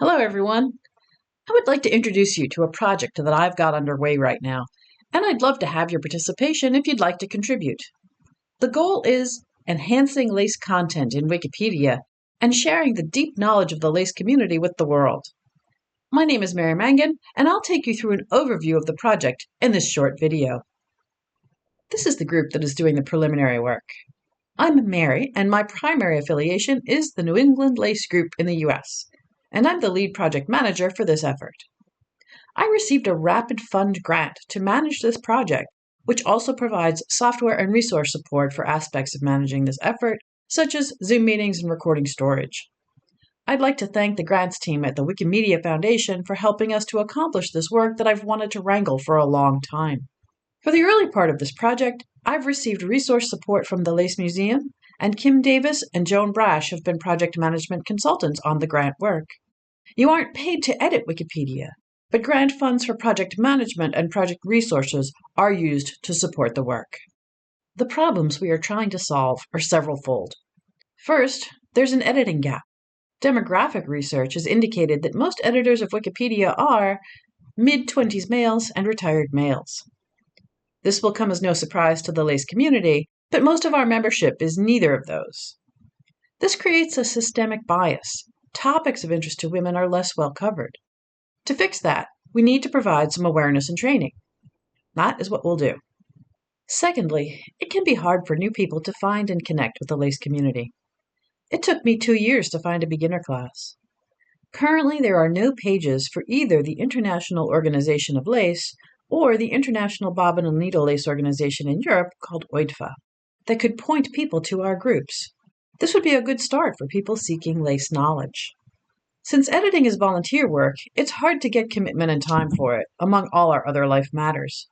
Hello, everyone. I would like to introduce you to a project that I've got underway right now, and I'd love to have your participation if you'd like to contribute. The goal is enhancing lace content in Wikipedia and sharing the deep knowledge of the lace community with the world. My name is Mary Mangan, and I'll take you through an overview of the project in this short video. This is the group that is doing the preliminary work. I'm Mary, and my primary affiliation is the New England Lace Group in the US, and I'm the lead project manager for this effort. I received a rapid fund grant to manage this project, which also provides software and resource support for aspects of managing this effort, such as Zoom meetings and recording storage. I'd like to thank the grants team at the Wikimedia Foundation for helping us to accomplish this work that I've wanted to wrangle for a long time. For the early part of this project, I've received resource support from the Lace Museum, and Kim Davis and Joan Brash have been project management consultants on the grant work. You aren't paid to edit Wikipedia, but grant funds for project management and project resources are used to support the work. The problems we are trying to solve are several-fold. First, there's an editing gap. Demographic research has indicated that most editors of Wikipedia are mid-20s males and retired males. This will come as no surprise to the lace community, but most of our membership is neither of those. This creates a systemic bias. Topics of interest to women are less well covered. To fix that, we need to provide some awareness and training. That is what we'll do. Secondly, it can be hard for new people to find and connect with the lace community. It took me 2 years to find a beginner class. Currently, there are no pages for either the International Organization of Lace or the International Bobbin and Needle Lace Organization in Europe called OIDFA that could point people to our groups. This would be a good start for people seeking lace knowledge. Since editing is volunteer work, it's hard to get commitment and time for it, among all our other life matters.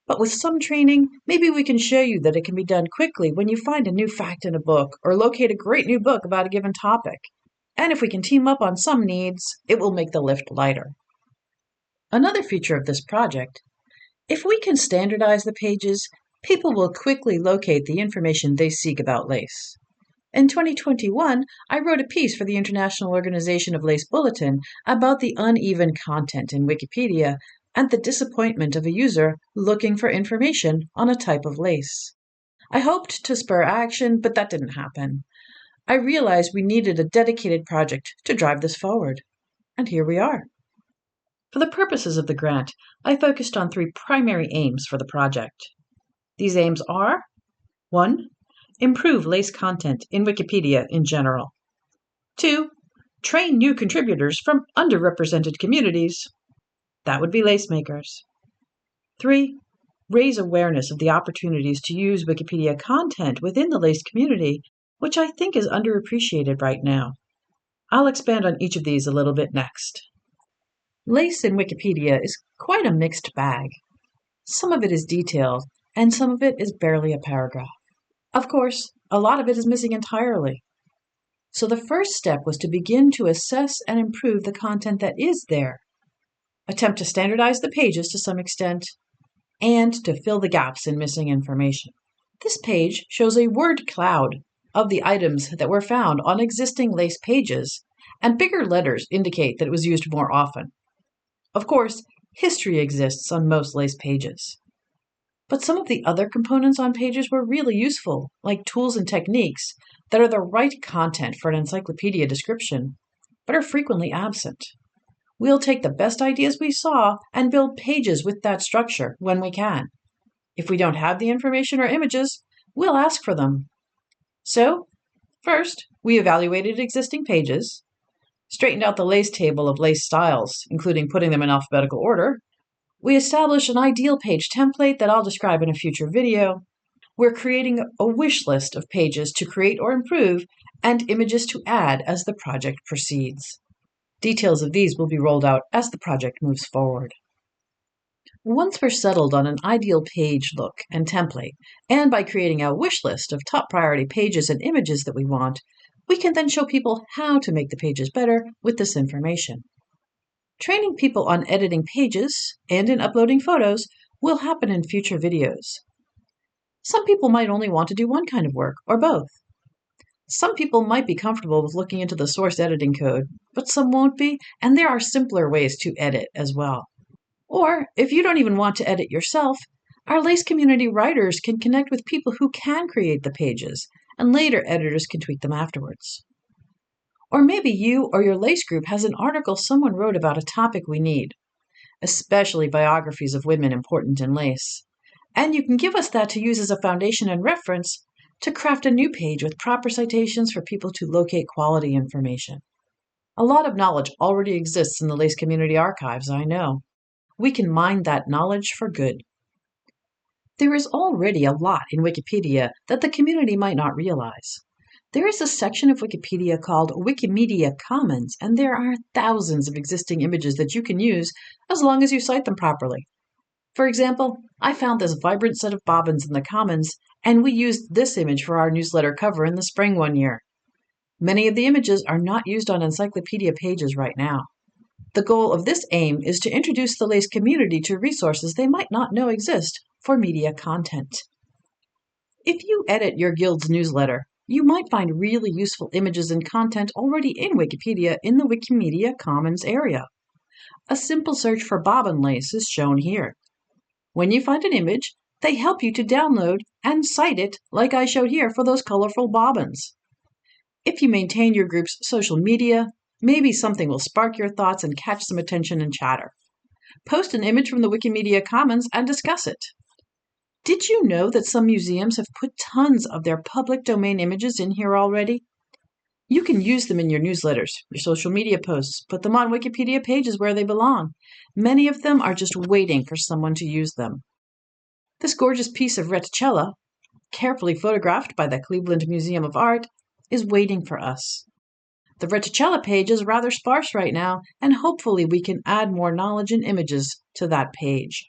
But with some training, maybe we can show you that it can be done quickly when you find a new fact in a book or locate a great new book about a given topic. And if we can team up on some needs, it will make the lift lighter. Another feature of this project, if we can standardize the pages, people will quickly locate the information they seek about lace. In 2021, I wrote a piece for the International Organization of Lace Bulletin about the uneven content in Wikipedia and the disappointment of a user looking for information on a type of lace. I hoped to spur action, but that didn't happen. I realized we needed a dedicated project to drive this forward. And here we are. For the purposes of the grant, I focused on 3 primary aims for the project. These aims are 1. Improve lace content in Wikipedia in general. 2. Train new contributors from underrepresented communities. That would be lace makers. 3. Raise awareness of the opportunities to use Wikipedia content within the lace community, which I think is underappreciated right now. I'll expand on each of these a little bit next. Lace in Wikipedia is quite a mixed bag. Some of it is detailed, and some of it is barely a paragraph. Of course, a lot of it is missing entirely. So the first step was to begin to assess and improve the content that is there, attempt to standardize the pages to some extent, and to fill the gaps in missing information. This page shows a word cloud of the items that were found on existing lace pages, and bigger letters indicate that it was used more often. Of course, history exists on most lace pages. But some of the other components on pages were really useful, like tools and techniques that are the right content for an encyclopedia description, but are frequently absent. We'll take the best ideas we saw and build pages with that structure when we can. If we don't have the information or images, we'll ask for them. So, first, we evaluated existing pages, straightened out the lace table of lace styles, including putting them in alphabetical order. We established an ideal page template that I'll describe in a future video. We're creating a wish list of pages to create or improve and images to add as the project proceeds. Details of these will be rolled out as the project moves forward. Once we're settled on an ideal page look and template, and by creating a wish list of top priority pages and images that we want, we can then show people how to make the pages better with this information. Training people on editing pages and in uploading photos will happen in future videos. Some people might only want to do one kind of work, or both. Some people might be comfortable with looking into the source editing code, but some won't be, and there are simpler ways to edit as well. Or, if you don't even want to edit yourself, our LACE community writers can connect with people who can create the pages, and later editors can tweak them afterwards. Or maybe you or your LACE group has an article someone wrote about a topic we need, especially biographies of women important in LACE. And you can give us that to use as a foundation and reference to craft a new page with proper citations for people to locate quality information. A lot of knowledge already exists in the LACE community archives, I know. We can mine that knowledge for good. There is already a lot in Wikipedia that the community might not realize. There is a section of Wikipedia called Wikimedia Commons, and there are thousands of existing images that you can use as long as you cite them properly. For example, I found this vibrant set of bobbins in the Commons, and we used this image for our newsletter cover in the spring one year. Many of the images are not used on encyclopedia pages right now. The goal of this aim is to introduce the LACE community to resources they might not know exist for media content. If you edit your guild's newsletter, you might find really useful images and content already in Wikipedia in the Wikimedia Commons area. A simple search for bobbin lace is shown here. When you find an image, they help you to download and cite it like I showed here for those colorful bobbins. If you maintain your group's social media, maybe something will spark your thoughts and catch some attention and chatter. Post an image from the Wikimedia Commons and discuss it. Did you know that some museums have put tons of their public domain images in here already? You can use them in your newsletters, your social media posts, put them on Wikipedia pages where they belong. Many of them are just waiting for someone to use them. This gorgeous piece of reticella, carefully photographed by the Cleveland Museum of Art, is waiting for us. The reticella page is rather sparse right now, and hopefully we can add more knowledge and images to that page.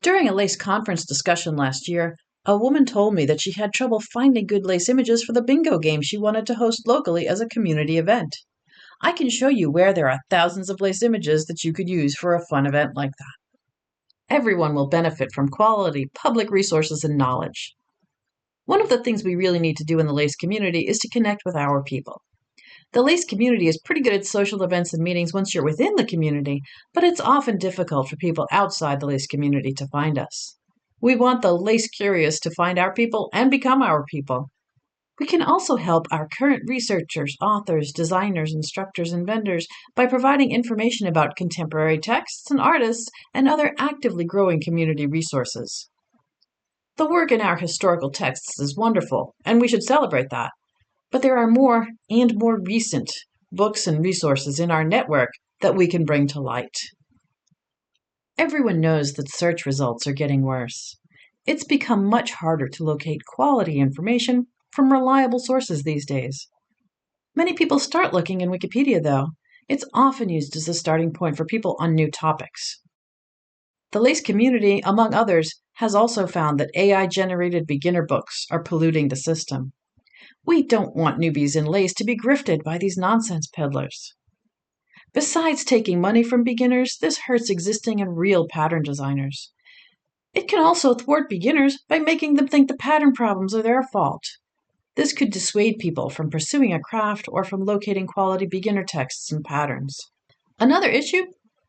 During a LACE conference discussion last year, a woman told me that she had trouble finding good LACE images for the bingo game she wanted to host locally as a community event. I can show you where there are thousands of LACE images that you could use for a fun event like that. Everyone will benefit from quality public resources and knowledge. One of the things we really need to do in the LACE community is to connect with our people. The LACE community is pretty good at social events and meetings once you're within the community, but it's often difficult for people outside the LACE community to find us. We want the LACE curious to find our people and become our people. We can also help our current researchers, authors, designers, instructors, and vendors by providing information about contemporary texts and artists and other actively growing community resources. The work in our historical texts is wonderful, and we should celebrate that. But there are more and more recent books and resources in our network that we can bring to light. Everyone knows that search results are getting worse. It's become much harder to locate quality information from reliable sources these days. Many people start looking in Wikipedia, though. It's often used as a starting point for people on new topics. The LACE community, among others, has also found that AI-generated beginner books are polluting the system. We don't want newbies in LACE to be grifted by these nonsense peddlers. Besides taking money from beginners, this hurts existing and real pattern designers. It can also thwart beginners by making them think the pattern problems are their fault. This could dissuade people from pursuing a craft or from locating quality beginner texts and patterns. Another issue: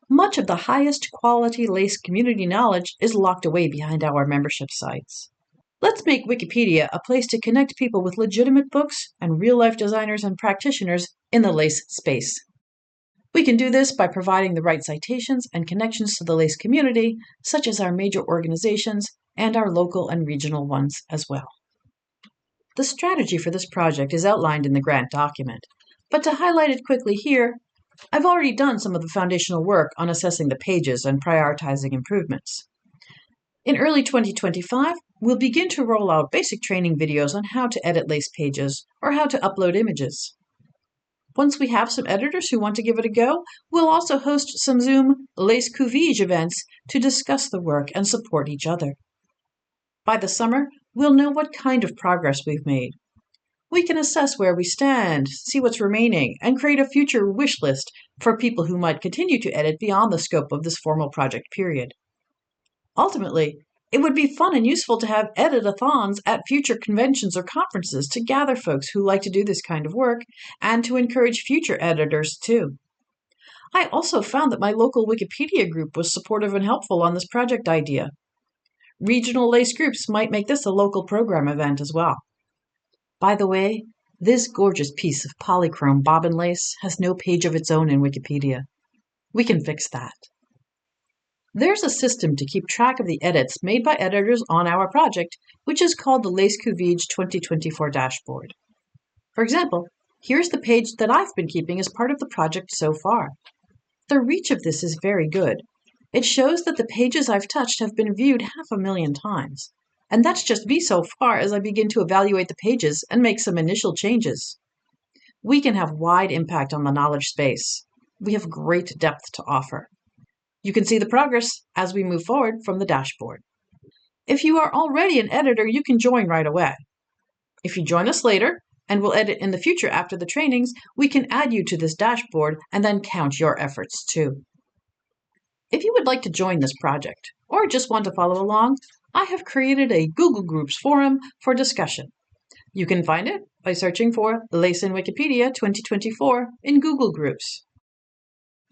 much of the highest quality LACE community knowledge is locked away behind our membership sites. Let's make Wikipedia a place to connect people with legitimate books and real-life designers and practitioners in the LACE space. We can do this by providing the right citations and connections to the LACE community, such as our major organizations and our local and regional ones as well. The strategy for this project is outlined in the grant document, but to highlight it quickly here, I've already done some of the foundational work on assessing the pages and prioritizing improvements. In early 2025, we'll begin to roll out basic training videos on how to edit LACE pages or how to upload images. Once we have some editors who want to give it a go, we'll also host some Zoom LACE Couvige events to discuss the work and support each other. By the summer, we'll know what kind of progress we've made. We can assess where we stand, see what's remaining, and create a future wish list for people who might continue to edit beyond the scope of this formal project period. Ultimately, It would be fun and useful to have edit-a-thons at future conventions or conferences to gather folks who like to do this kind of work and to encourage future editors too. I also found that my local Wikipedia group was supportive and helpful on this project idea. Regional lace groups might make this a local program event as well. By the way, this gorgeous piece of polychrome bobbin lace has no page of its own in Wikipedia. We can fix that. There's a system to keep track of the edits made by editors on our project, which is called the Lace Couvige 2024 dashboard. For example, here's the page that I've been keeping as part of the project so far. The reach of this is very good. It shows that the pages I've touched have been viewed 500,000 times. And that's just me so far as I begin to evaluate the pages and make some initial changes. We can have wide impact on the knowledge space. We have great depth to offer. You can see the progress as we move forward from the dashboard. If you are already an editor, you can join right away. If you join us later, and will edit in the future after the trainings, we can add you to this dashboard and then count your efforts too. If you would like to join this project, or just want to follow along, I have created a Google Groups forum for discussion. You can find it by searching for Lace in Wikipedia 2024 in Google Groups.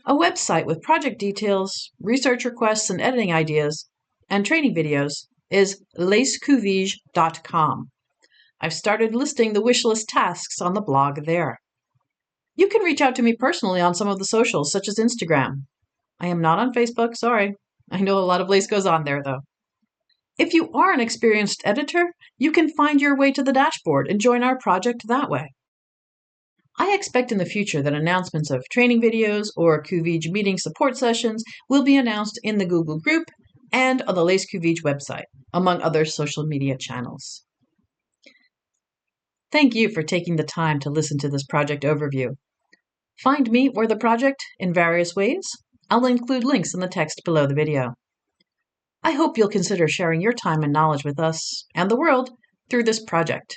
A website with project details, research requests and editing ideas, and training videos is lacecouvige.com. I've started listing the wishlist tasks on the blog there. You can reach out to me personally on some of the socials, such as Instagram. I am not on Facebook, sorry. I know a lot of lace goes on there, though. If you are an experienced editor, you can find your way to the dashboard and join our project that way. I expect in the future that announcements of training videos or Couvige meeting support sessions will be announced in the Google group and on the Lace Couvige website, among other social media channels. Thank you for taking the time to listen to this project overview. Find me or the project in various ways. I'll include links in the text below the video. I hope you'll consider sharing your time and knowledge with us and the world through this project.